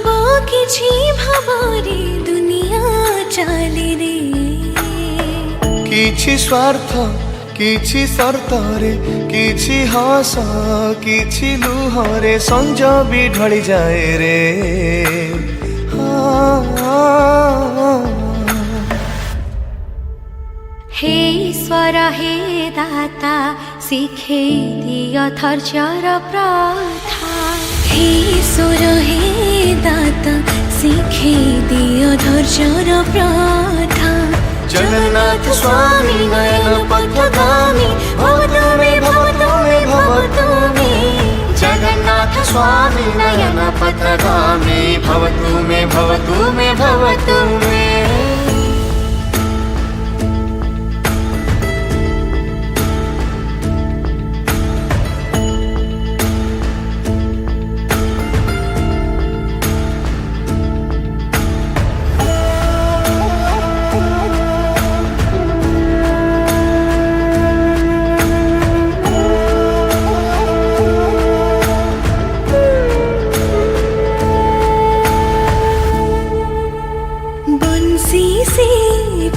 भाव किछि भावरे दुनिया चाले रे किछि स्वार्थ किछि शर्तरे किछि हस किछि लुहरे संज भी ढली जाए रे हे ईश्वर हे दाता शिखे दिय धैर्यर प्रथा हे ईश्वर हे दाता शिखे दिय धैर्यर प्रथा जगन्नाथ स्वामी नयन पथगामी भवतु मे भवतु मे भवतु मे जगन्नाथ स्वामी नयन पथगामी भवतु मे भवतु मे भवतु मे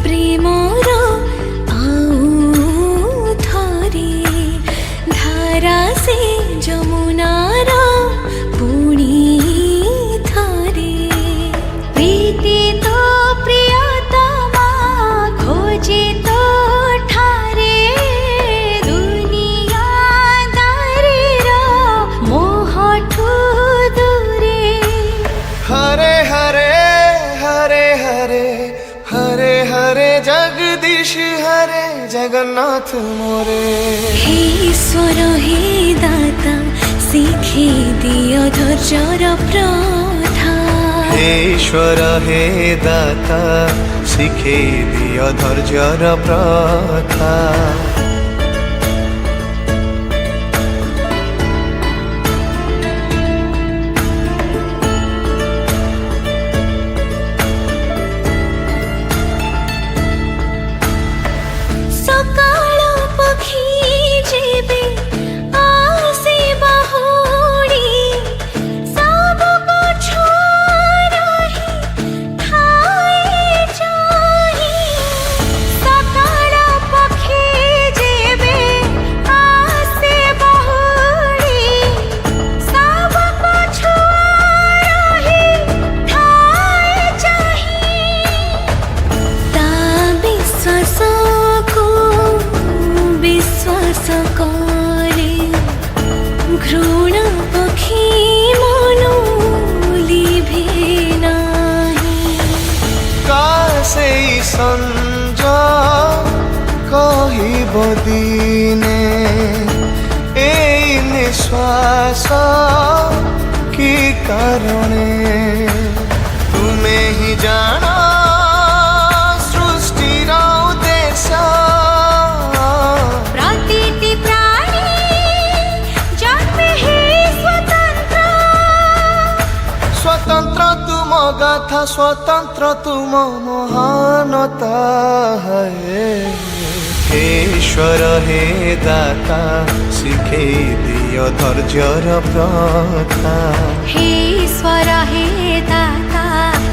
प्रेमर आउ थरे धारा से जमुनार पुणी थरे प्रीति तो प्रियतमा खोजे तो ठारे दुनिया दारीर मोहठू दूरे हरे हरे हरे हरे हरे हरे जगदीश हरे जगन्नाथ मोरे हे ईश्वर हे दाता शिखे दिय धैर्यर प्रथा हे ईश्वर हे दाता शिखे दिय धैर्यर प्रथा घृण पक्षी मनो लिभे नाही कासे संज कहिब दिने ए निश्वास की कारणे तुम्हें ही जाना स्वतंत्र तुम गाथा स्वतंत्र तुम महानता है हे ईश्वर हे दाता शिखे दिय धैर्यर प्रथा हे ईश्वर हे दाता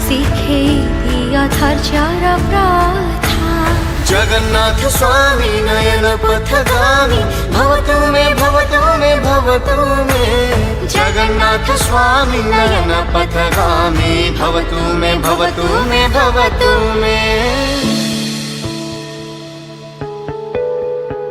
शिखे दिय धैर्यर प्रथा जगन्नाथ स्वामी नयन पथगामी भवतु मे भवतु मे भवतु मे जगन्नाथ स्वामी नयन पथगामी भवतु मे भवतु मे भवतु मे